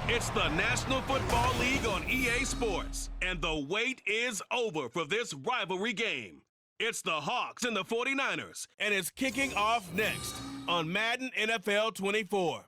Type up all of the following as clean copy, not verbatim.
It's the National Football League on EA Sports, and the wait is over for this rivalry game. It's the Hawks and the 49ers, and it's kicking off next on Madden NFL 24.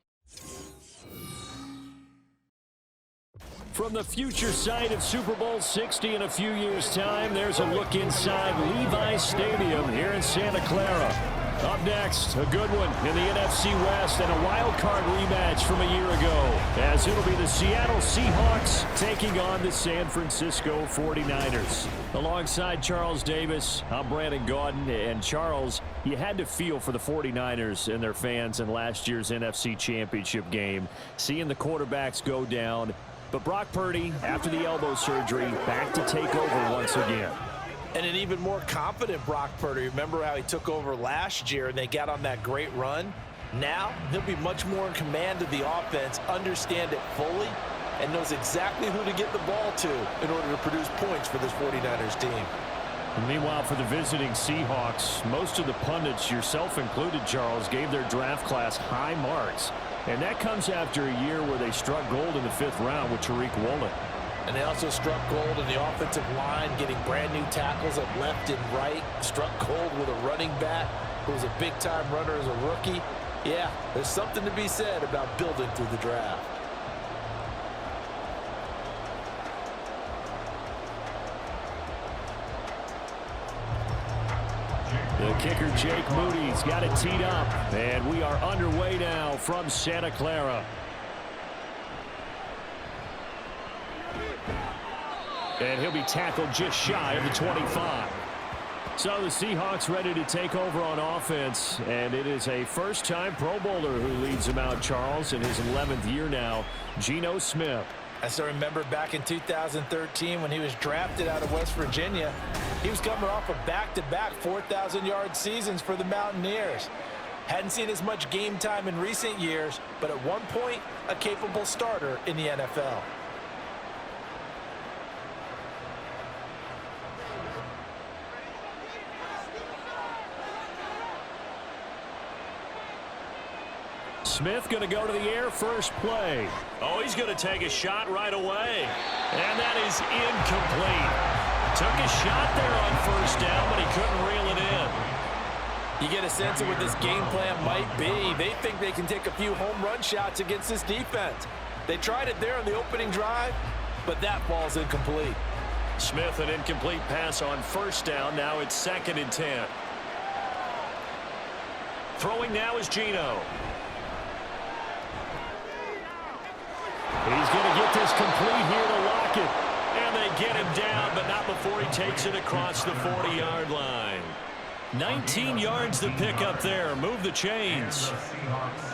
From the future site of Super Bowl 60 in a few years' time, there's a look inside Levi's Stadium here in Santa Clara. Up next, a good one in the NFC West and a wild card rematch from a year ago, as it'll be the Seattle Seahawks taking on the San Francisco 49ers. Alongside Charles Davis, I'm Brandon Gaudin, and Charles, you had to feel for the 49ers and their fans in last year's NFC Championship game, seeing the quarterbacks go down. But Brock Purdy, after the elbow surgery, back to take over once again. And an even more confident Brock Purdy. Remember how he took over last year and they got on that great run? Now, he'll be much more in command of the offense, understand it fully, and knows exactly who to get the ball to in order to produce points for this 49ers team. And meanwhile, for the visiting Seahawks, most of the pundits, yourself included, Charles, gave their draft class high marks. And that comes after a year where they struck gold in the 5th round with Tariq Woolen. And they also struck gold in the offensive line, getting brand new tackles at left and right. Struck gold with a running back who was a big-time runner as a rookie. Yeah, there's something to be said about building through the draft. The kicker, Jake Moody's got it teed up. And we are underway now from Santa Clara. And he'll be tackled just shy of the 25. So the Seahawks ready to take over on offense. And it is a first-time Pro Bowler who leads them out, Charles, in his 11th year now, Geno Smith. I still remember back in 2013 when he was drafted out of West Virginia. He was coming off of back-to-back 4,000-yard seasons for the Mountaineers. Hadn't seen as much game time in recent years, but at one point, a capable starter in the NFL. Smith going to go to the air first play. Oh, he's going to take a shot right away. And that is incomplete. Took a shot there on first down, but he couldn't reel it in. You get a sense of what this game plan might be. They think they can take a few home run shots against this defense. They tried it there on the opening drive, but that ball's incomplete. Smith, an incomplete pass on first down. Now it's 2nd and 10. Throwing now is Geno. He's going to get this complete here to lock it. And they get him down, but not before he takes it across the 40-yard line. 19 yards to pick up there. Move the chains.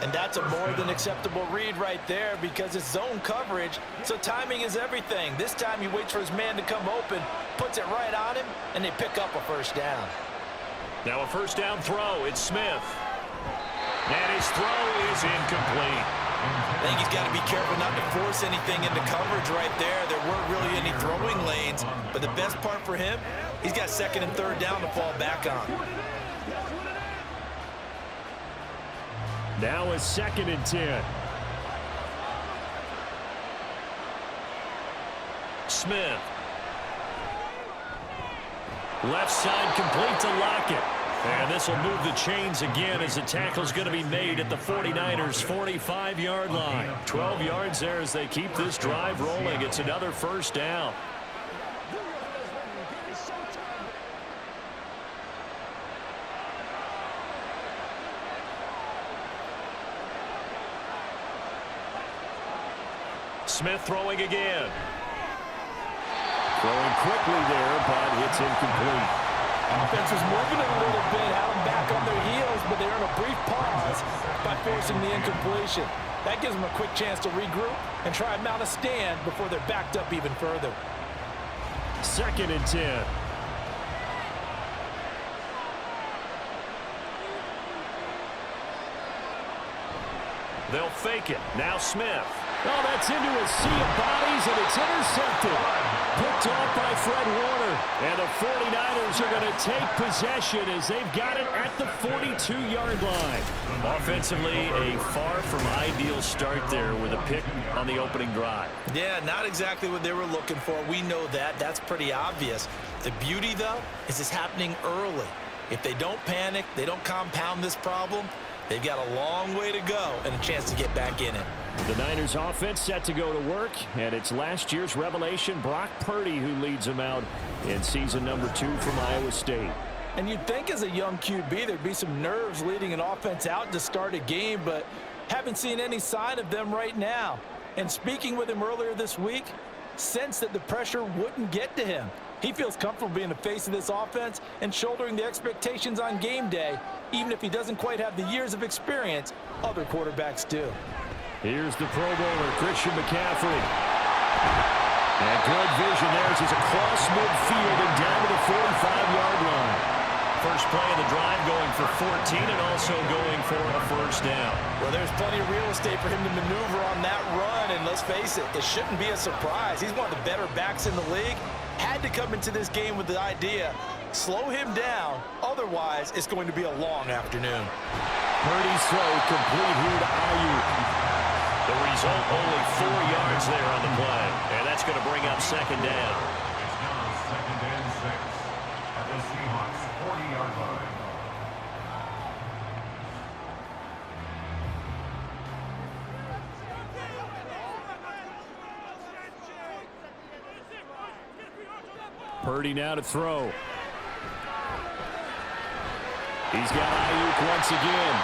And that's a more than acceptable read right there because it's zone coverage, so timing is everything. This time he waits for his man to come open, puts it right on him, and they pick up a first down. Now a first down throw. It's Smith. And his throw is incomplete. I think he's got to be careful not to force anything into coverage right there. There weren't really any throwing lanes, but the best part for him, he's got 2nd and 3rd down to fall back on. Now a 2nd and 10. Smith. Left side complete to Lockett. And this will move the chains again as the tackle's going to be made at the 49ers' 45-yard line. 12 yards there as they keep this drive rolling. It's another first down. Smith throwing again. Throwing quickly there, but it's incomplete. Offense was moving it a little bit, had them back on their heels, but they earn a brief pause by forcing the incompletion. That gives them a quick chance to regroup and try and mount a stand before they're backed up even further. 2nd and 10. They'll fake it. Now Smith. Oh, that's into a sea of bodies, and it's intercepted. Picked off by Fred Warner. And the 49ers are going to take possession as they've got it at the 42-yard line. Offensively, a far from ideal start there with a pick on the opening drive. Yeah, not exactly what they were looking for. We know that. That's pretty obvious. The beauty, though, is it's happening early. If they don't panic, they don't compound this problem, they've got a long way to go and a chance to get back in it. The Niners offense set to go to work, and it's last year's revelation, Brock Purdy, who leads them out in season number 2 from Iowa State. And you'd think as a young QB there'd be some nerves leading an offense out to start a game, but haven't seen any sign of them right now. And speaking with him earlier this week, sensed that the pressure wouldn't get to him. He feels comfortable being the face of this offense and shouldering the expectations on game day, even if he doesn't quite have the years of experience other quarterbacks do. Here's the Pro Bowler, Christian McCaffrey. And good vision there as he's across midfield and down to the 45-yard line. First play of the drive going for 14 and also going for a first down. Well, there's plenty of real estate for him to maneuver on that run, and let's face it, it shouldn't be a surprise. He's one of the better backs in the league. Had to come into this game with the idea, slow him down, otherwise it's going to be a long afternoon. Purdy's throw complete here to Ayuk. The result, only 4 yards there on the play. And that's going to bring up second down. It's now 2nd and 6 at the Seahawks 40-yard line. Purdy now to throw. He's got Ayuk once again.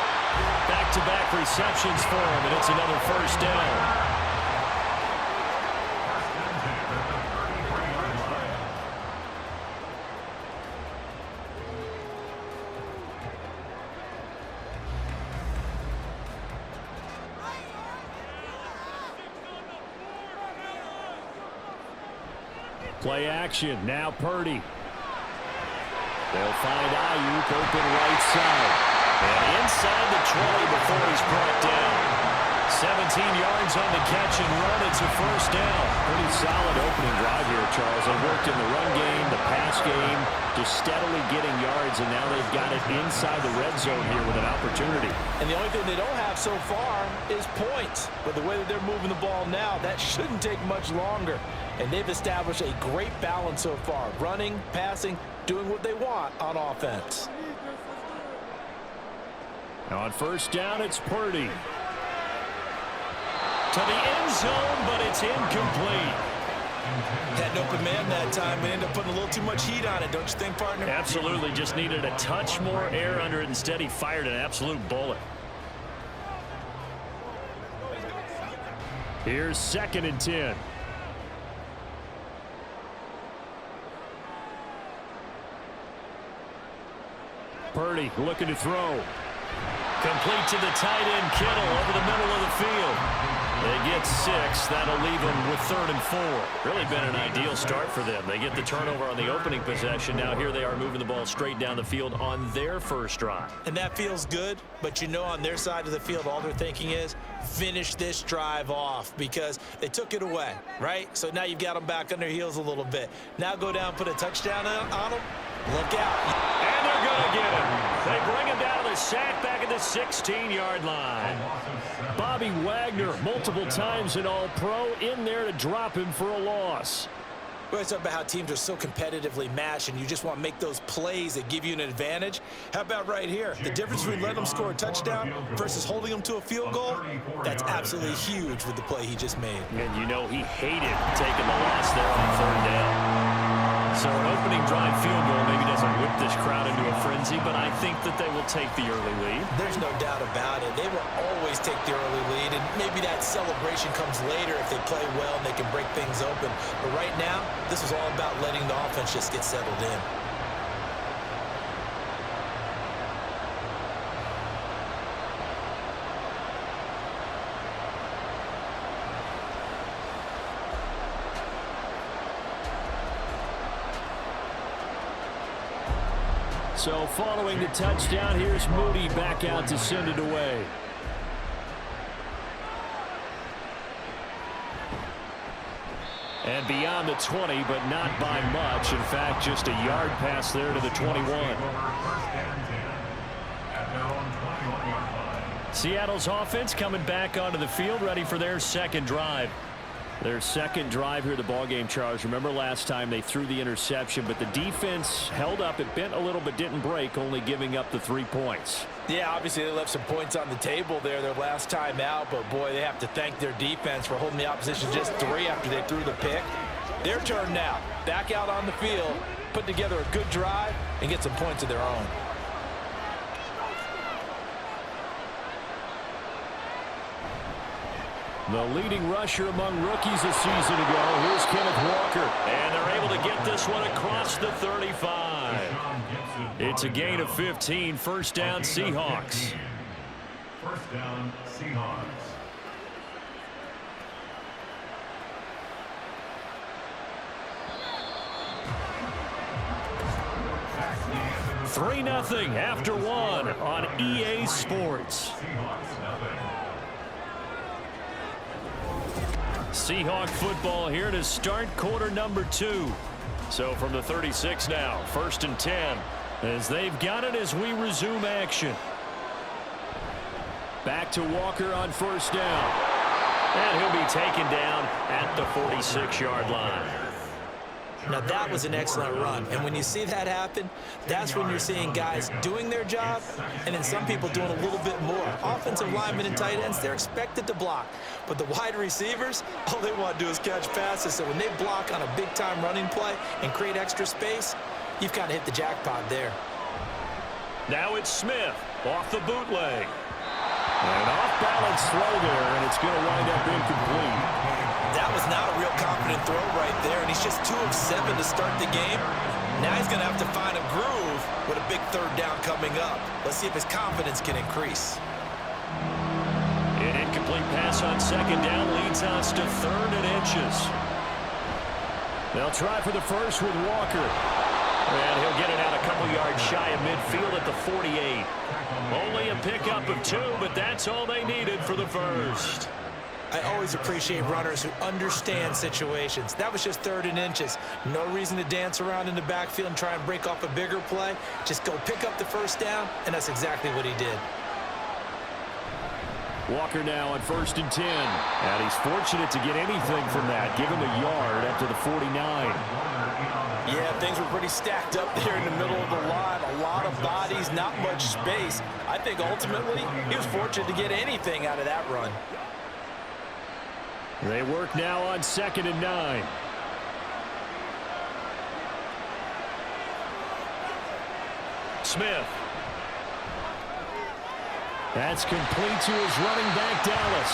Back-to-back receptions for him, and it's another first down. Play action. Now Purdy. They'll find Ayuk open right side. And inside the 20 before he's brought down. 17 yards on the catch and run. It's a first down. Pretty solid opening drive here, Charles. They worked in the run game, the pass game, just steadily getting yards, and now they've got it inside the red zone here with an opportunity. And the only thing they don't have so far is points. But the way that they're moving the ball now, that shouldn't take much longer. And they've established a great balance so far. Running, passing, doing what they want on offense. On first down, it's Purdy. To the end zone, but it's incomplete. Had an open man that time, but ended up putting a little too much heat on it, don't you think, partner? Absolutely, just needed a touch more air under it. Instead, he fired an absolute bullet. Here's 2nd and 10. Purdy looking to throw. Complete to the tight end, Kittle, over the middle of the field. They get 6. That'll leave them with 3rd and 4. Really been an ideal start for them. They get the turnover on the opening possession. Now here they are moving the ball straight down the field on their first drive. And that feels good, but you know on their side of the field, all they're thinking is finish this drive off because they took it away, right? So now you've got them back on their heels a little bit. Now go down, put a touchdown on them. Look out. And they're going to get him. They bring him down to the sack back at the 16-yard line. Bobby Wagner, multiple times an All-Pro, in there to drop him for a loss. We always talk about how teams are so competitively matched and you just want to make those plays that give you an advantage. How about right here? The difference between letting them score a touchdown versus holding them to a field goal, that's absolutely huge with the play he just made. And you know he hated taking the loss there on 3rd down. So an opening drive field goal maybe doesn't whip this crowd into a frenzy, but I think that they will take the early lead. There's no doubt about it. They will always take the early lead, and maybe that celebration comes later if they play well and they can break things open. But right now, this is all about letting the offense just get settled in. So following the touchdown, here's Moody back out to send it away. And beyond the 20, but not by much. In fact, just a yard pass there to the 21. Seattle's offense coming back onto the field, ready for their second drive. Their second drive here, the ballgame, Charles. Remember last time they threw the interception, but the defense held up. It bent a little but didn't break, only giving up the 3 points. Yeah, obviously they left some points on the table there their last time out, but boy, they have to thank their defense for holding the opposition just 3 after they threw the pick. Their turn now. Back out on the field, put together a good drive, and get some points of their own. The leading rusher among rookies a season ago. Here's Kenneth Walker. And they're able to get this one across the 35. It's a gain of 15. First down, Seahawks. First down, Seahawks. Three 3-0 after one on EA Sports. Seahawk football here to start quarter number 2. So from the 36 now, 1st and 10, as they've got it as we resume action. Back to Walker on first down. And he'll be taken down at the 46-yard line. Now that was an excellent run, and when you see that happen, that's when you're seeing guys doing their job and then some people doing a little bit more. Offensive linemen and tight ends, they're expected to block, but the wide receivers, all they want to do is catch passes. So when they block on a big-time running play and create extra space, you've kind of hit the jackpot there. Now it's Smith off the bootleg. An off-balance throw there, and it's going to wind up incomplete. That was not a real confident throw right there, and he's just 2 of 7 to start the game. Now he's going to have to find a groove with a big third down coming up. Let's see if his confidence can increase. An incomplete pass on second down leads us to 3rd and inches. They'll try for the first with Walker. And he'll get it out a couple yards shy of midfield at the 48. Only a pickup of 2, but that's all they needed for the first. I always appreciate runners who understand situations. That was just 3rd and inches. No reason to dance around in the backfield and try and break off a bigger play. Just go pick up the first down, and that's exactly what he did. Walker now on 1st and 10. And he's fortunate to get anything from that. Give him a yard up to the 49. Yeah, things were pretty stacked up there in the middle of the line. A lot of bodies, not much space. I think ultimately he was fortunate to get anything out of that run. They work now on 2nd and 9. Smith. That's complete to his running back, Dallas.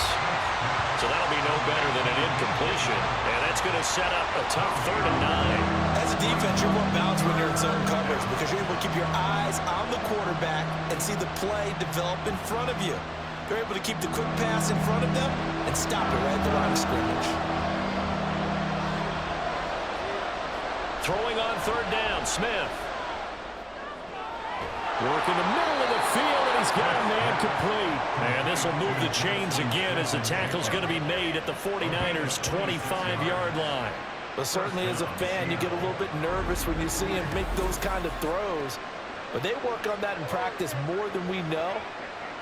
So that'll be no better than an incompletion. And that's going to set up a tough 3rd and 9. As a defense, you're more balanced when you're in zone coverage because you're able to keep your eyes on the quarterback and see the play develop in front of you. They're able to keep the quick pass in front of them and stop it right at the line of scrimmage. Throwing on 3rd down, Smith. Work in the middle of the field, and he's got a man complete. And this will move the chains again as the tackle's going to be made at the 49ers' 25-yard line. But certainly as a fan, you get a little bit nervous when you see him make those kind of throws. But they work on that in practice more than we know.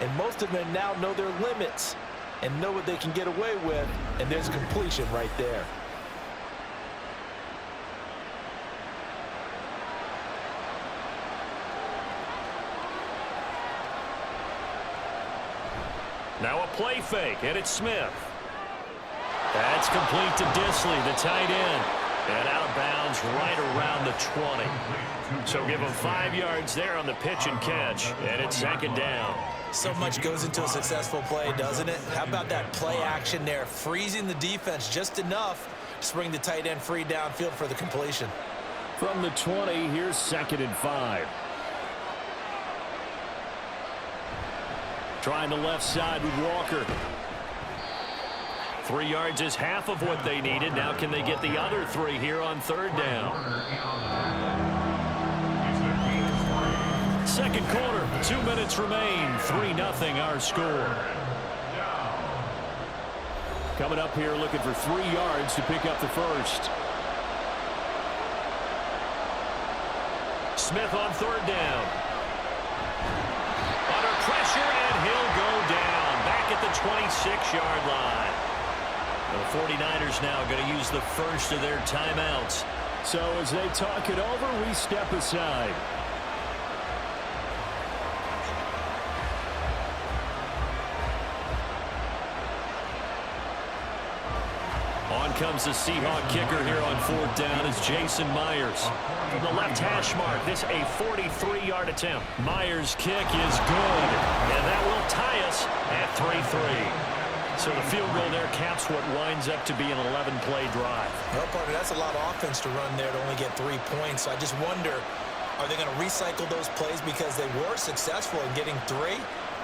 And most of them now know their limits and know what they can get away with. And there's a completion right there. Now a play fake, and it's Smith. That's complete to Disley, the tight end. And out of bounds right around the 20. So give him 5 yards there on the pitch and catch, and it's 2nd down. So much goes into a successful play, doesn't it? How about that play action there, freezing the defense just enough to bring the tight end free downfield for the completion. From the 20, here's 2nd and 5. Trying the left side with Walker. 3 yards is half of what they needed. Now can they get the other 3 here on 3rd down? Second quarter, 2 minutes remain. 3-0 our score. Coming up here looking for 3 yards to pick up the first. Smith on 3rd down. Under pressure, and he'll go down. Back at the 26-yard line. The 49ers now going to use the first of their timeouts. So as they talk it over, we step aside. On comes the Seahawk kicker here on 4th down is Jason Myers. From the left hash mark, this a 43-yard attempt. Myers' kick is good, and that will tie us at 3-3. So the field goal there caps what winds up to be an 11-play drive. Well, partner, that's a lot of offense to run there to only get 3 points. So I just wonder, are they going to recycle those plays because they were successful in getting 3?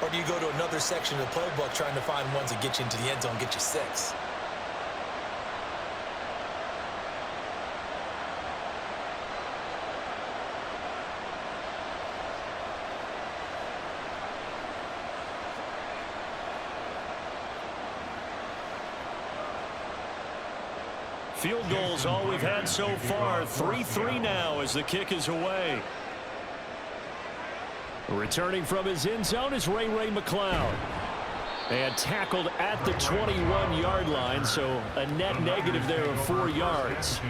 Or do you go to another section of the playbook trying to find ones that get you into the end zone, get you 6? Field goals all we've had so far. 3-3 now as the kick is away. Returning from his end zone is Ray McCloud. And tackled at the 21-yard line, so a net negative there of 4 yards.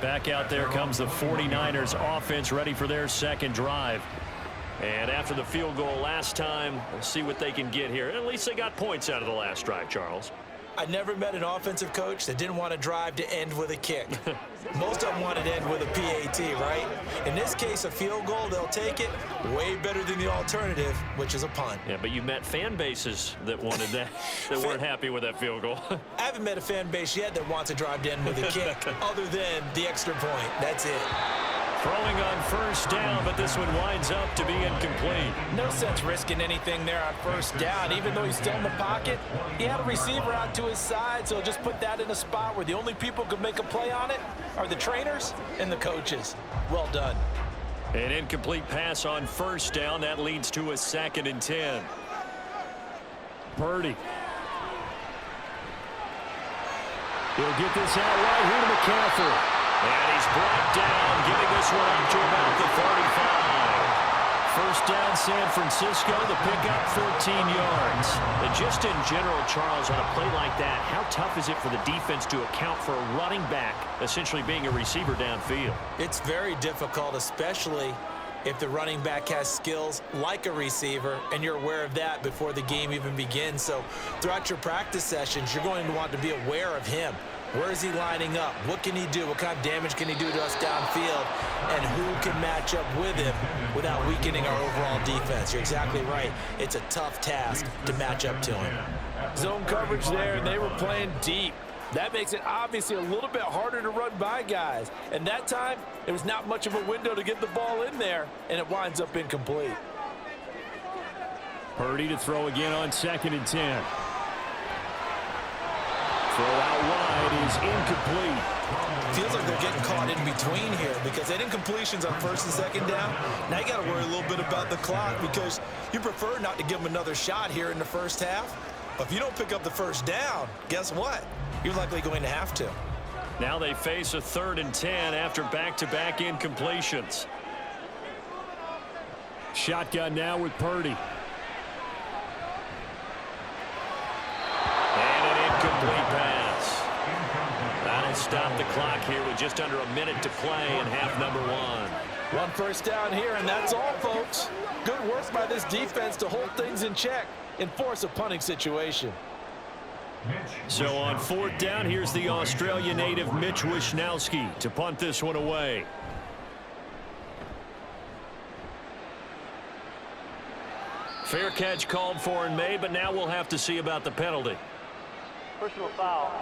Back out there comes the 49ers offense ready for their second drive. And after the field goal last time, we'll see what they can get here. At least they got points out of the last drive, Charles. I never met an offensive coach that didn't want to drive to end with a kick. Most of them wanted to end with a PAT, right? In this case, a field goal, they'll take it. Way better than the alternative, which is a punt. Yeah, but you met fan bases that wanted that, that weren't happy with that field goal. I haven't met a fan base yet that wants to drive to end with a kick other than the extra point. That's it. Throwing on 1st down, but this one winds up to be incomplete. No sense risking anything there on 1st down. Even though he's still in the pocket, he had a receiver out to his side, so just put that in a spot where the only people who can make a play on it are the trainers and the coaches. Well done. An incomplete pass on 1st down. That leads to a 2nd and 10. Purdy. He'll get this out right here to McCaffrey. And he's brought down, giving this one up to about the 35. 1st down, San Francisco. The pickup, 14 yards. And just in general, Charles, on a play like that, how tough is it for the defense to account for a running back essentially being a receiver downfield? It's very difficult, especially if the running back has skills like a receiver, and you're aware of that before the game even begins. So throughout your practice sessions, you're going to want to be aware of him. Where is he lining up? What can he do? What kind of damage can he do to us downfield? And who can match up with him without weakening our overall defense? You're exactly right. It's a tough task to match up to him. Zone coverage there, and they were playing deep. That makes it obviously a little bit harder to run by guys. And that time, it was not much of a window to get the ball in there, and it winds up incomplete. Purdy to throw again on 2nd and 10. Throw out wide is incomplete. Feels like they're getting caught in between here because they didn't completions on 1st and 2nd down. Now you got to worry a little bit about the clock because you prefer not to give them another shot here in the 1st half. But if you don't pick up the 1st down, guess what? You're likely going to have to. Now they face a 3rd and 10 after back-to-back incompletions. Shotgun now with Purdy. Incomplete pass. That'll stop the clock here with just under a minute to play in half number 1. 1 1st down here, and that's all, folks. Good work by this defense to hold things in check and force a punting situation. So on 4th down, here's the Australia native Mitch Wishnowsky to punt this one away. Fair catch called for and made, but now we'll have to see about the penalty. Personal foul,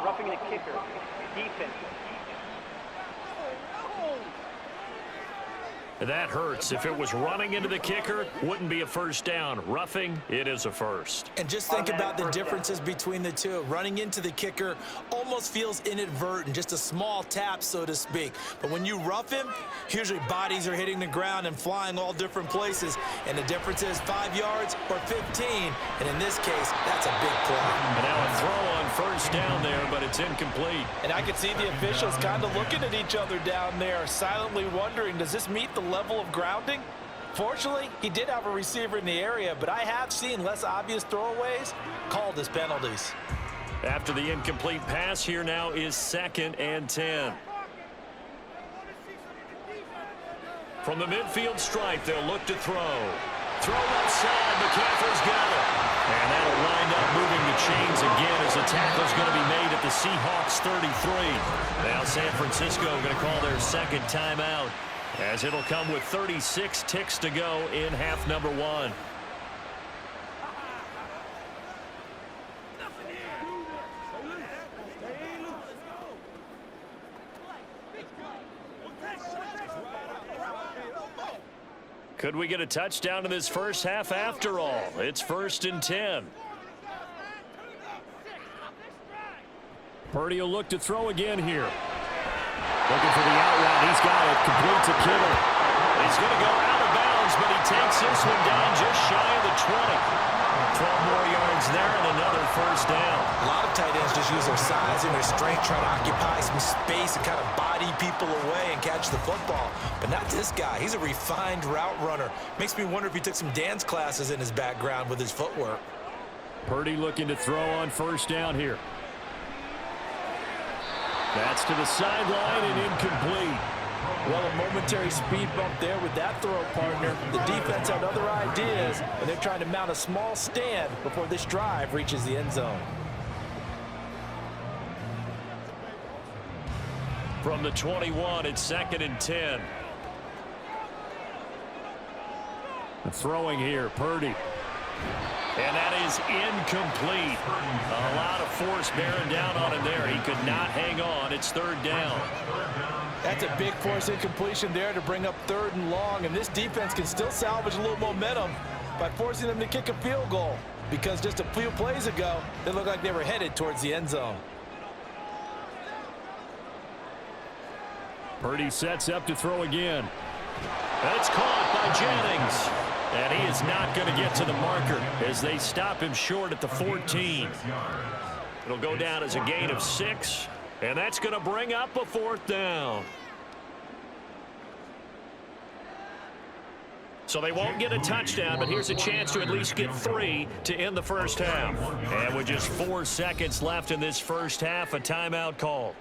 roughing the kicker, defense. That hurts. If it was running into the kicker, wouldn't be a first down. Roughing, it is a first. And just think about the differences between the two. Running into the kicker almost feels inadvertent, just a small tap, so to speak. But when you rough him, usually bodies are hitting the ground and flying all different places. And the difference is 5 yards or 15. And in this case, that's a big play. And now a throw on first down there, but it's incomplete. And I could see the officials kind of looking at each other down there, silently wondering, does this meet the level of grounding? Fortunately, he did have a receiver in the area, but I have seen less obvious throwaways called as penalties. After the incomplete pass, here now is 2nd and 10. From the midfield stripe, they'll look to throw. Throw left side, McCaffrey's got it. And that'll wind up moving the chains again as the tackle's going to be made at the Seahawks 33. Now San Francisco going to call their second timeout, as it'll come with 36 ticks to go in half number 1. Could we get a touchdown in this first half after all? It's 1st and 10. Purdy will look to throw again here. Looking for the out route. He's got it. Complete to Kittle. He's going to go out of bounds, but he takes this one down just shy of the 20. 12 more yards there and another first down. A lot of tight ends just use their size and their strength, trying to occupy some space and kind of body people away and catch the football. But not this guy. He's a refined route runner. Makes me wonder if he took some dance classes in his background with his footwork. Purdy looking to throw on first down here. That's to the sideline and incomplete. Well, a momentary speed bump there with that throw, partner. The defense had other ideas, and they're trying to mount a small stand before this drive reaches the end zone. From the 21, it's 2nd and 10. Throwing here, Purdy. And that is incomplete. A lot of force bearing down on him there. He could not hang on. It's 3rd down. That's a big force incompletion there to bring up 3rd and long, and this defense can still salvage a little momentum by forcing them to kick a field goal, because just a few plays ago, they looked like they were headed towards the end zone. Purdy sets up to throw again. That's caught by Jennings. And he is not going to get to the marker as they stop him short at the 14. It'll go down as a gain of 6, and that's going to bring up a 4th down. So they won't get a touchdown, but here's a chance to at least get 3 to end the first half. And with just 4 seconds left in this first half, a timeout call.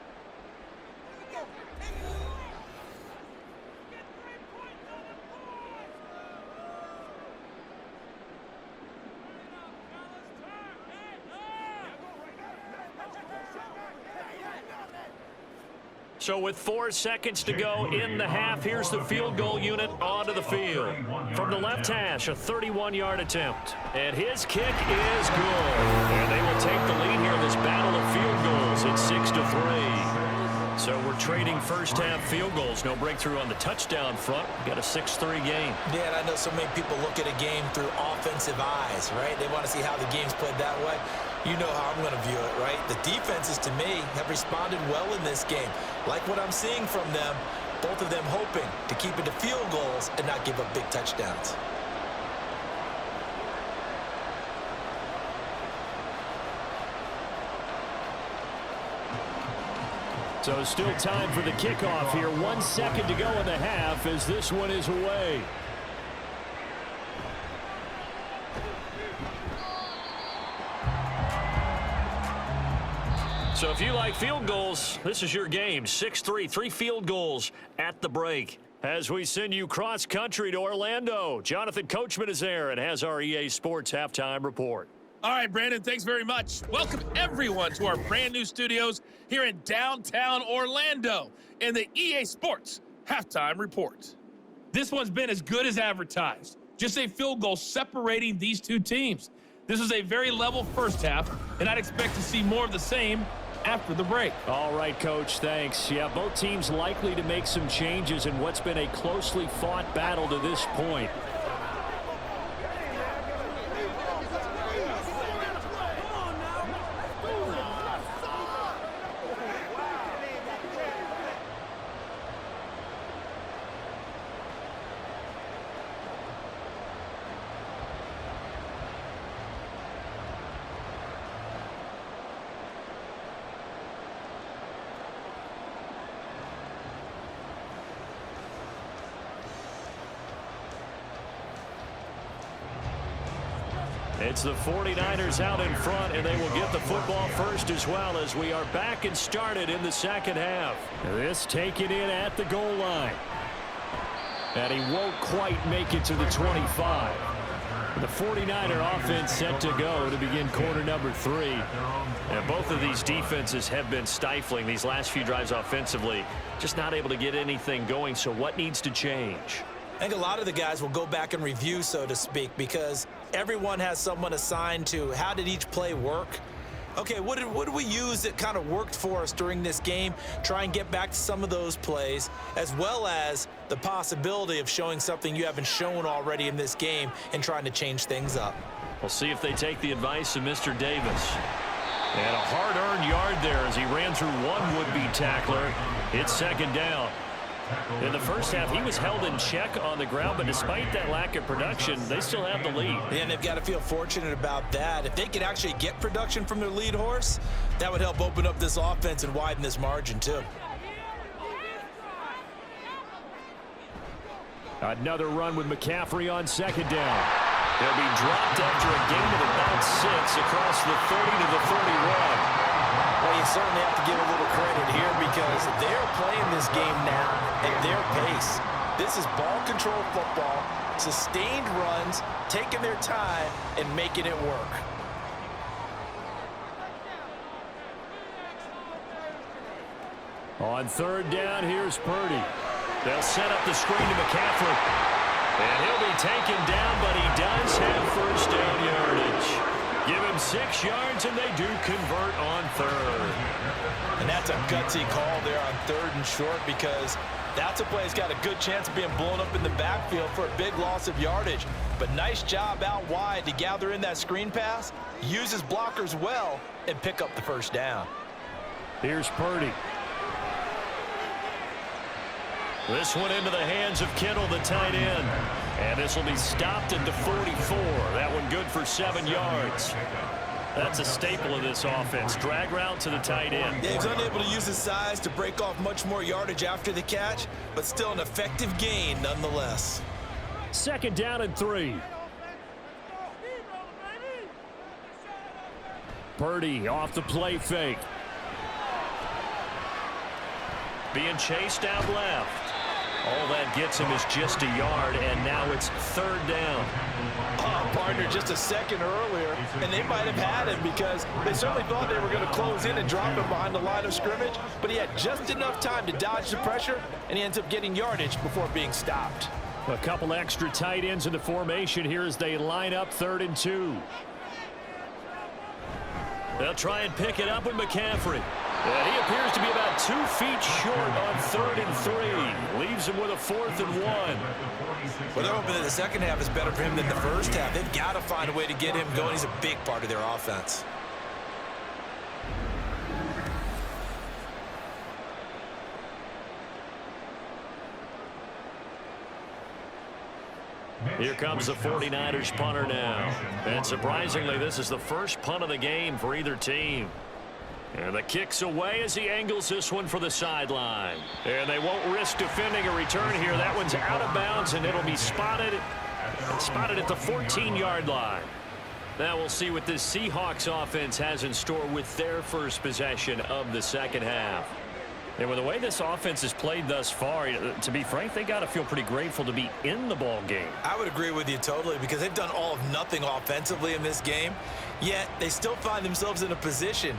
So with 4 seconds to go in the half, here's the field goal unit onto the field. From the left hash, a 31-yard attempt. And his kick is good. And they will take the lead here in this battle of field goals. It's 6-3. So we're trading first half field goals. No breakthrough on the touchdown front. We've got a 6-3 game. Yeah, and I know so many people look at a game through offensive eyes, right? They want to see how the game's played that way. You know how I'm going to view it, right? The defenses, to me, have responded well in this game. Like what I'm seeing from them, both of them hoping to keep it to field goals and not give up big touchdowns. So still time for the kickoff here. 1 second to go in the half as this one is away. So if you like field goals, this is your game. 6-3, 3 field goals at the break. As we send you cross-country to Orlando, Jonathan Coachman is there and has our EA Sports Halftime Report. All right, Brandon, thanks very much. Welcome, everyone, to our brand-new studios here in downtown Orlando in the EA Sports Halftime Report. This one's been as good as advertised. Just a field goal separating these two teams. This was a very level first half, and I'd expect to see more of the same after the break. All right, Coach, thanks. Yeah, both teams likely to make some changes in what's been a closely fought battle to this point. It's the 49ers out in front, and they will get the football first as well as we are back and started in the second half. This taken in at the goal line. And he won't quite make it to the 25. The 49er offense set to go to begin quarter number 3. And both of these defenses have been stifling these last few drives offensively. Just not able to get anything going, so what needs to change? I think a lot of the guys will go back and review, so to speak, because everyone has someone assigned to how did each play work. Okay, what did we use that kind of worked for us during this game? Try and get back to some of those plays, as well as the possibility of showing something you haven't shown already in this game and trying to change things up. We'll see if they take the advice of Mr. Davis. And a hard-earned yard there as he ran through one would-be tackler. It's second down. In the first half, he was held in check on the ground, but despite that lack of production, they still have the lead. And they've got to feel fortunate about that. If they could actually get production from their lead horse, that would help open up this offense and widen this margin, too. Another run with McCaffrey on second down. He'll be dropped after a gain of about 6 across the 30 to the 31. Well, you certainly have to give a little credit here because they're playing this game now at their pace. This is ball control football, sustained runs, taking their time, and making it work. On third down, here's Purdy. They'll set up the screen to McCaffrey. And he'll be taken down, but he does have first down yardage. Give him 6 yards, and they do convert on third. And that's a gutsy call there on third and short because that's a play that's got a good chance of being blown up in the backfield for a big loss of yardage. But nice job out wide to gather in that screen pass, use his blockers well, and pick up the first down. Here's Purdy. This one into the hands of Kittle, the tight end. And this will be stopped at the 44. That one good for 7 yards. That's a staple of this offense. Drag route to the tight end. Yeah, he's unable to use his size to break off much more yardage after the catch, but still an effective gain nonetheless. Second down and 3. Purdy off the play fake. Being chased out left. All that gets him is just a yard, and now it's third down. Partner just a second earlier, and they might have had him because they certainly thought they were going to close in and drop him behind the line of scrimmage, but he had just enough time to dodge the pressure, and he ends up getting yardage before being stopped. A couple extra tight ends in the formation here as they line up 3rd and 2. They'll try and pick it up with McCaffrey. And he appears to be about 2 feet short on 3rd and 3. Leaves him with a 4th and 1. Well, they're hoping that the second half is better for him than the first half. They've got to find a way to get him going. He's a big part of their offense. Here comes the 49ers punter now. And surprisingly, this is the first punt of the game for either team. And the kick's away as he angles this one for the sideline. And they won't risk defending a return here. That one's out of bounds, and it'll be spotted at the 14-yard line. Now we'll see what this Seahawks offense has in store with their first possession of the second half. And with the way this offense has played thus far, to be frank, they got to feel pretty grateful to be in the ball game. I would agree with you totally because they've done all of nothing offensively in this game, yet they still find themselves in a position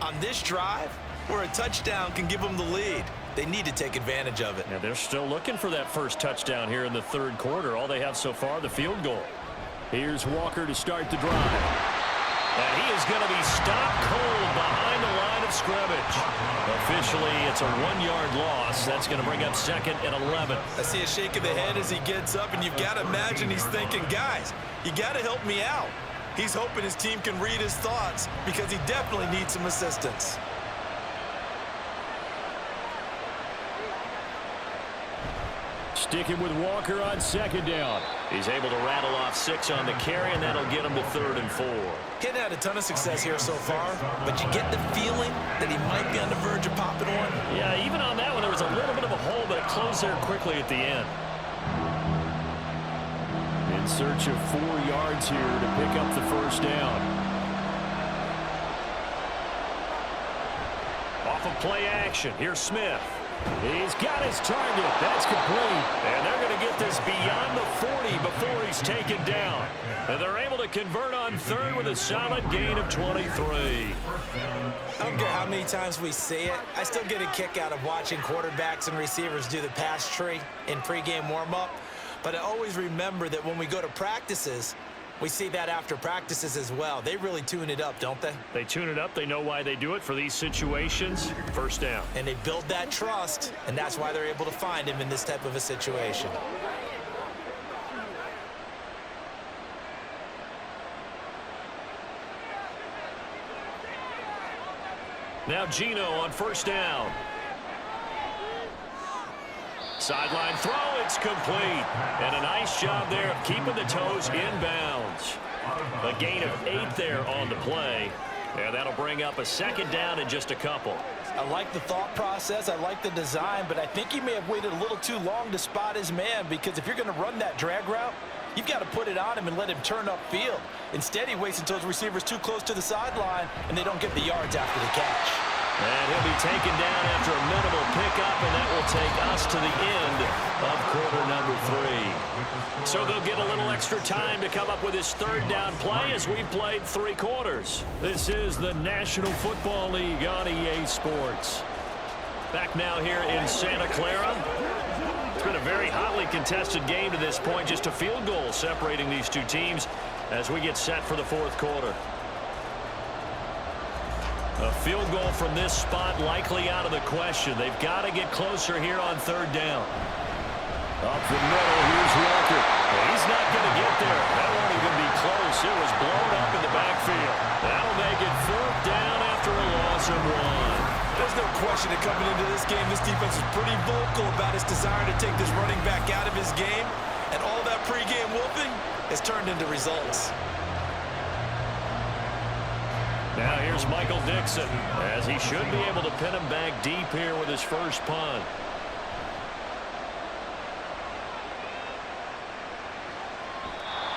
on this drive where a touchdown can give them the lead. They need to take advantage of it. Yeah, they're still looking for that first touchdown here in the 3rd quarter. All they have so far, the field goal. Here's Walker to start the drive. And he is going to be stopped cold behind the line of scrimmage. Officially, it's a 1-yard loss. That's going to bring up 2nd and 11. I see a shake of the head as he gets up, and you've got to imagine he's thinking, guys, you got to help me out. He's hoping his team can read his thoughts because he definitely needs some assistance. Sticking with Walker on 2nd down. He's able to rattle off 6 on the carry, and that'll get him to 3rd and 4. He hadn't had a ton of success here so far, but you get the feeling that he might be on the verge of popping one. Yeah, even on that one, there was a little bit of a hole, but it closed there quickly at the end. In search of 4 yards here to pick up the 1st down. Off of play action, here's Smith. He's got his target. That's complete. And they're going to get this beyond the 40 before he's taken down. And they're able to convert on 3rd with a solid gain of 23. I don't care how many times we say it, I still get a kick out of watching quarterbacks and receivers do the pass tree in pregame warm-up. But I always remember that when we go to practices, we see that after practices as well. They really tune it up, don't they? They tune it up. They know why they do it for these situations. 1st down. And they build that trust, and that's why they're able to find him in this type of a situation. Now Gino on 1st down. Sideline throw, it's complete. And a nice job there of keeping the toes inbounds. A gain of 8 there on the play. And that'll bring up a 2nd down in just a couple. I like the thought process. I like the design, but I think he may have waited a little too long to spot his man, because if you're going to run that drag route, you've got to put it on him and let him turn upfield. Instead, he waits until his receiver's too close to the sideline, and they don't get the yards after the catch. And he'll be taken down after a minimal pickup, and that will take us to the end of quarter number 3. So they'll get a little extra time to come up with his 3rd down play as we've played 3 quarters. This is the National Football League on EA Sports. Back now here in Santa Clara. It's been a very hotly contested game to this point. Just a field goal separating these 2 teams as we get set for the 4th quarter. A field goal from this spot likely out of the question. They've got to get closer here on 3rd down. Up the middle, here's Walker. He's not going to get there. That won't even be close. It was blown up in the backfield. That'll make it 4th down after a loss of 1. There's no question that coming into this game, this defense is pretty vocal about its desire to take this running back out of his game. And all that pregame whooping has turned into results. Now here's Michael Dixon, as he should be able to pin him back deep here with his first punt.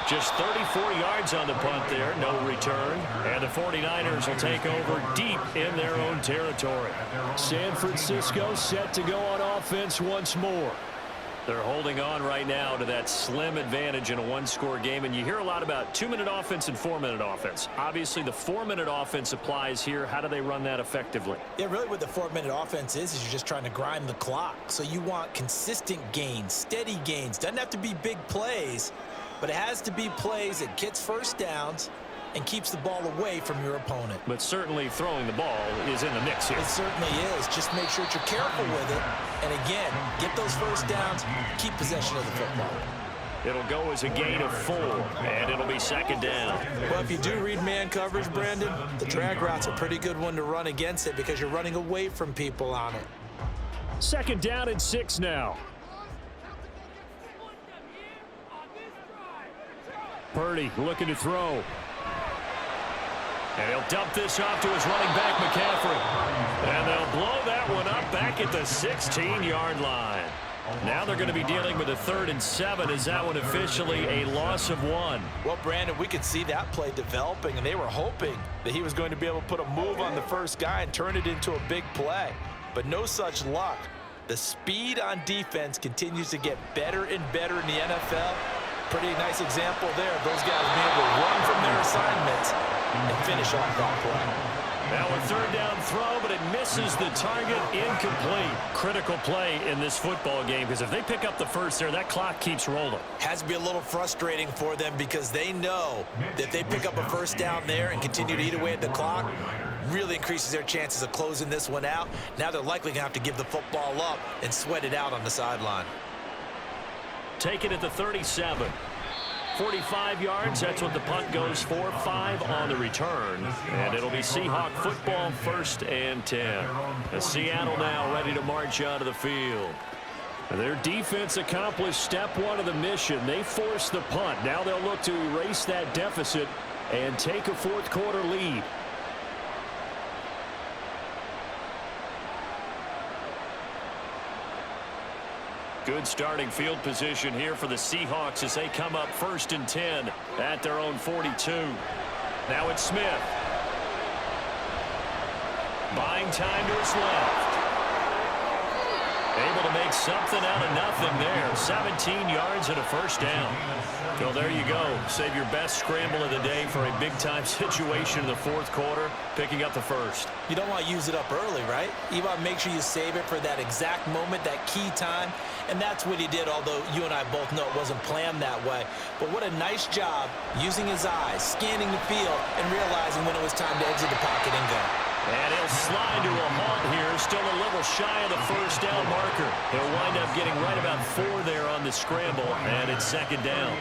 Just 34 yards on the punt there, no return. And the 49ers will take over deep in their own territory. San Francisco set to go on offense once more. They're holding on right now to that slim advantage in a 1-score game. And you hear a lot about 2-minute offense and 4-minute offense. Obviously, the 4-minute offense applies here. How do they run that effectively? Yeah, really what the 4-minute offense is you're just trying to grind the clock. So you want consistent gains, steady gains. Doesn't have to be big plays, but it has to be plays that gets 1st downs and keeps the ball away from your opponent. But certainly throwing the ball is in the mix here. It certainly is. Just make sure that you're careful with it. And again, get those 1st downs, keep possession of the football. It'll go as a gain of 4, and it'll be 2nd down. Well, if you do read man coverage, Brandon, the drag route's a pretty good one to run against it because you're running away from people on it. 2nd down and 6 now. Purdy looking to throw. And he'll dump this off to his running back, McCaffrey. And they'll blow that one up back at the 16-yard line. Now they're going to be dealing with a 3rd and 7. Is that one officially a loss of 1? Well, Brandon, we could see that play developing, and they were hoping that he was going to be able to put a move on the first guy and turn it into a big play. But no such luck. The speed on defense continues to get better and better in the NFL. Pretty nice example there. Those guys being able to run from their assignments and finish off that play. Now a third down throw, but it misses the target, incomplete. Critical play in this football game, because if they pick up the first there, that clock keeps rolling. Has to be a little frustrating for them because they know that if they pick up a first down there and continue to eat away at the clock, really increases their chances of closing this one out. Now they're likely going to have to give the football up and sweat it out on the sideline. Take it at the 37. 45 yards, that's what the punt goes for. 5 on the return. And it'll be Seahawk football, 1st and 10. As Seattle now ready to march out of the field. Their defense accomplished step 1 of the mission. They forced the punt. Now they'll look to erase that deficit and take a 4th quarter lead. Good starting field position here for the Seahawks as they come up 1st and 10 at their own 42. Now it's Smith. Buying time to his left. Able to make something out of nothing there. 17 yards and a 1st down. So there you go. Save your best scramble of the day for a big-time situation in the 4th quarter, picking up the 1st. You don't want to use it up early, right? You want to make sure you save it for that exact moment, that key time. And that's what he did, although you and I both know it wasn't planned that way. But what a nice job using his eyes, scanning the field, and realizing when it was time to exit the pocket and go. And he'll slide to a halt here, still a little shy of the 1st down marker. He'll wind up getting right about 4 there on the scramble, and it's 2nd down.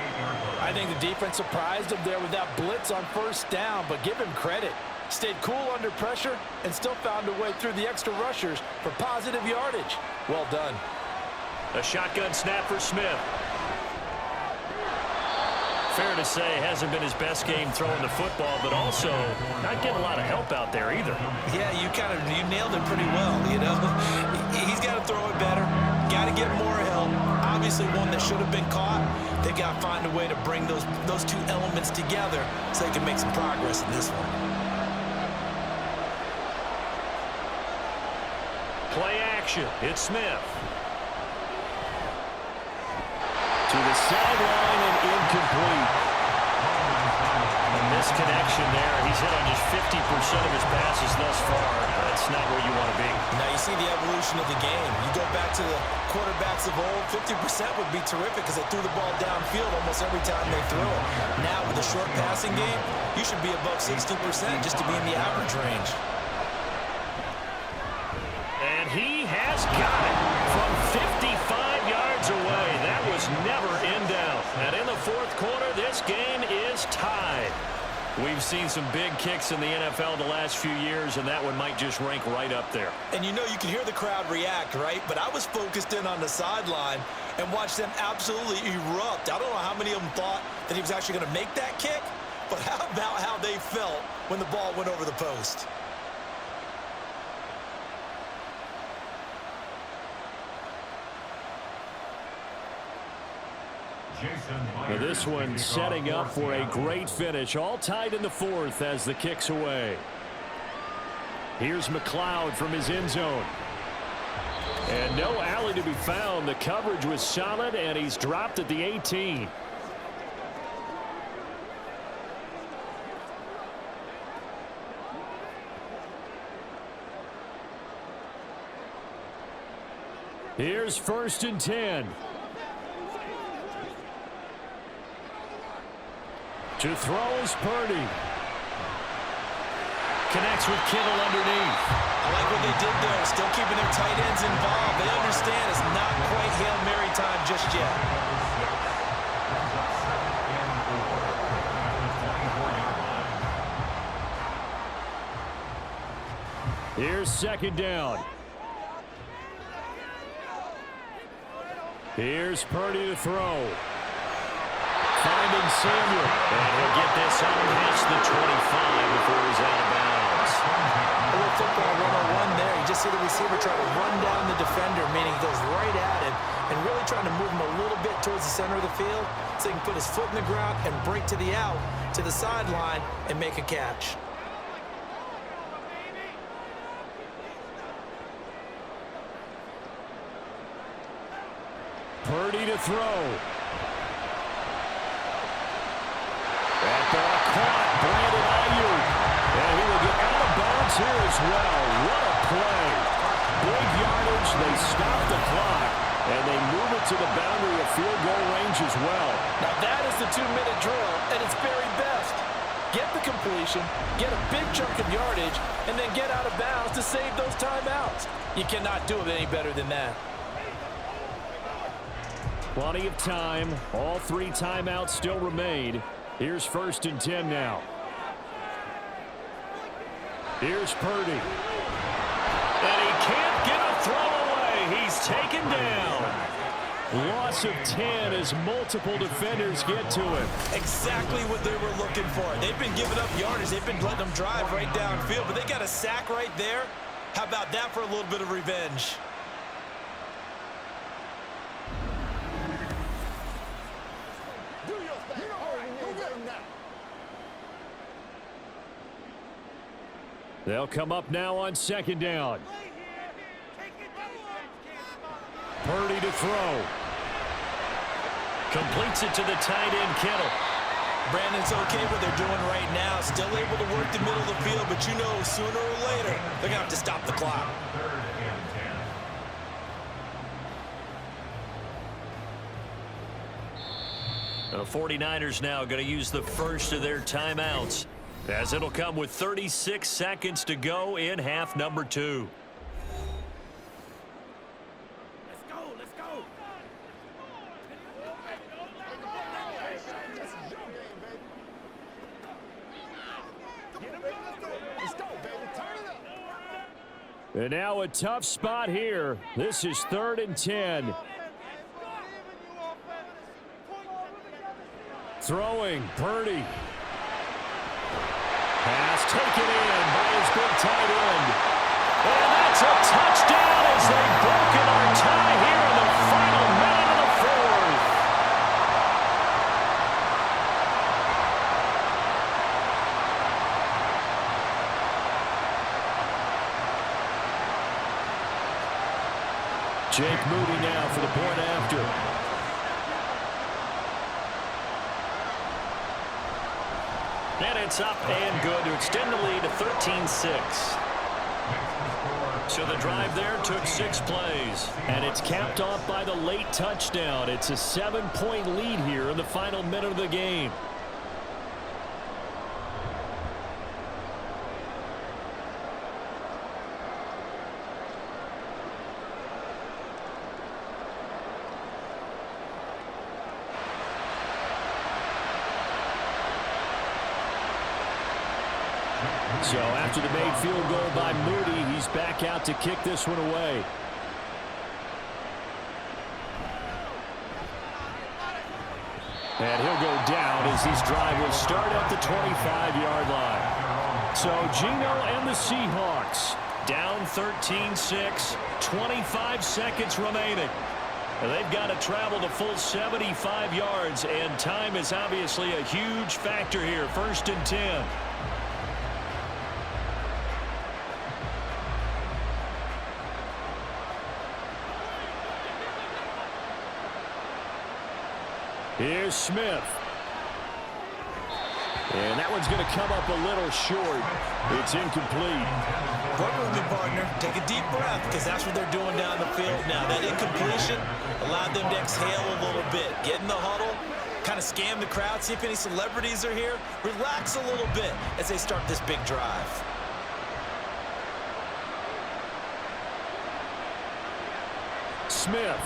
I think the defense surprised him there with that blitz on 1st down, but give him credit. Stayed cool under pressure and still found a way through the extra rushers for positive yardage. Well done. A shotgun snap for Smith. Fair to say, hasn't been his best game throwing the football, but also not getting a lot of help out there either. Yeah, you nailed it pretty well, you know. He's got to throw it better, got to get more help. Obviously one that should have been caught. They got to find a way to bring those 2 elements together so they can make some progress in this one. Play action. It's Smith. To the sideline and incomplete. A misconnection there. He's hit on just 50% of his passes thus far. That's not where you want to be. Now you see the evolution of the game. You go back to the quarterbacks of old, 50% would be terrific because they threw the ball downfield almost every time they threw it. Now with the short passing game, you should be above 60% just to be in the average range. And he has got it from 55 yards away. That was never in doubt. And in the 4th quarter, this game is tied. We've seen some big kicks in the NFL the last few years, and that one might just rank right up there. And you know, you can hear the crowd react, right? But I was focused in on the sideline and watched them absolutely erupt. I don't know how many of them thought that he was actually going to make that kick, but how about how they felt when the ball went over the post? Now this one setting up for a great finish. All tied in the 4th as the kick's away. Here's McLeod from his end zone. And no alley to be found. The coverage was solid, and he's dropped at the 18. Here's 1st and 10. To throw is Purdy. Connects with Kittle underneath. I like what they did there, still keeping their tight ends involved. They understand it's not quite Hail Mary time just yet. Here's 2nd down. Here's Purdy to throw. Finding Samuel. And he'll get this up past the 25 before he's out of bounds. A little football 101 there. You just see the receiver try to run down the defender, meaning he goes right at him and really trying to move him a little bit towards the center of the field so he can put his foot in the ground and break to the out, to the sideline, and make a catch. Purdy to throw. That ball caught. Brandon Ayuk. And he will get out of bounds as well. What a play. Big yardage. They stop the clock, and they move it to the boundary of field goal range as well. Now that is the 2-minute drill at its very best. Get the completion, get a big chunk of yardage, and then get out of bounds to save those timeouts. You cannot do it any better than that. Plenty of time. All 3 timeouts still remain. Here's 1st and 10 now. Here's Purdy. And he can't get a throw away. He's taken down. Loss of 10 as multiple defenders get to him. Exactly what they were looking for. They've been giving up yardage. They've been letting them drive right downfield, but they got a sack right there. How about that for a little bit of revenge? They'll come up now on 2nd down. Purdy to throw. Completes it to the tight end, Kittle. Brandon's okay what they're doing right now. Still able to work the middle of the field, but you know sooner or later they're going to have to stop the clock. The 49ers now going to use the first of their timeouts, as it'll come with 36 seconds to go in half number 2. And now a tough spot here. This is 3rd and 10. Throwing, Purdy. Pass taken in by his big tight end. And that's a touchdown as they've broken our tie here in the final minute of the 4th. Jake Moody now for the point after. And it's up and good to extend the lead to 13-6. So the drive there took 6 plays. And it's capped off by the late touchdown. It's a 7-point lead here in the final minute of the game. So after the made field goal by Moody, he's back out to kick this one away. And he'll go down as these drive will start at the 25-yard line. So Geno and the Seahawks down 13-6, 25 seconds remaining. They've got to travel the full 75 yards, and time is obviously a huge factor here. 1st and 10. Here's Smith. And that one's going to come up a little short. It's incomplete. Work with me, partner. Take a deep breath, because that's what they're doing down the field now. That incompletion allowed them to exhale a little bit. Get in the huddle, kind of scan the crowd, see if any celebrities are here. Relax a little bit as they start this big drive. Smith.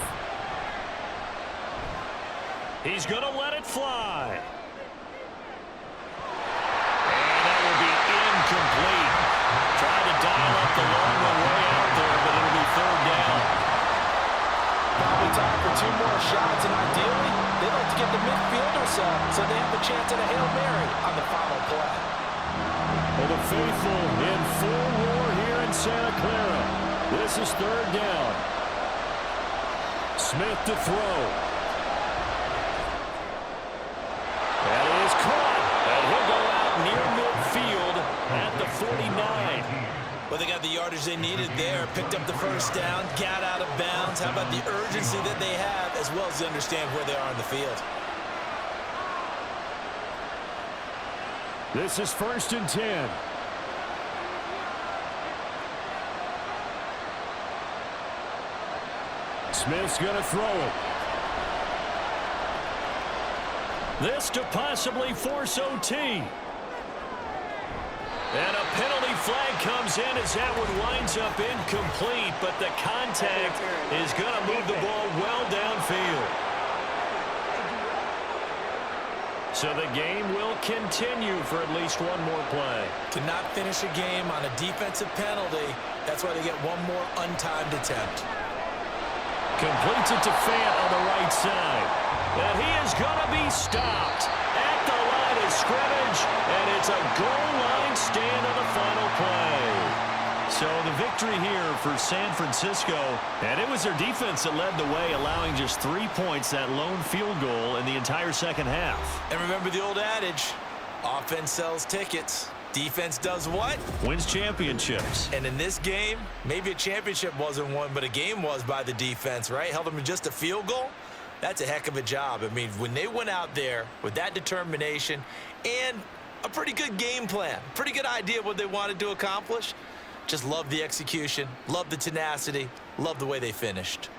He's going to let it fly. And that will be incomplete. Tried to dial up the long way out there, but it'll be 3rd down. Probably time for 2 more shots, and ideally, they'd like to get the midfield or so they have a chance at a Hail Mary on the final play. Well, the faithful in full roar here in Santa Clara. This is 3rd down. Smith to throw. That is caught, and he'll go out near midfield at the 49. Well, they got the yardage they needed there, picked up the 1st down, got out of bounds. How about the urgency that they have, as well as they understand where they are on the field? This is 1st and 10. Smith's going to throw it. This to possibly force OT. And a penalty flag comes in as that one winds up incomplete, but the contact is going to move the ball well downfield. So the game will continue for at least one more play. To not finish a game on a defensive penalty, that's why they get one more untimed attempt. Completes it to Fant on the right side. And he is going to be stopped at the line of scrimmage, and it's a goal line stand on the final play. So the victory here for San Francisco, and it was their defense that led the way, allowing just 3 points, that lone field goal in the entire second half. And remember the old adage, offense sells tickets. Defense does what? Wins championships. And in this game, maybe a championship wasn't won, but a game was by the defense, right? Held them to just a field goal. That's a heck of a job. I mean, when they went out there with that determination and a pretty good game plan, pretty good idea of what they wanted to accomplish, just love the execution, love the tenacity, love the way they finished.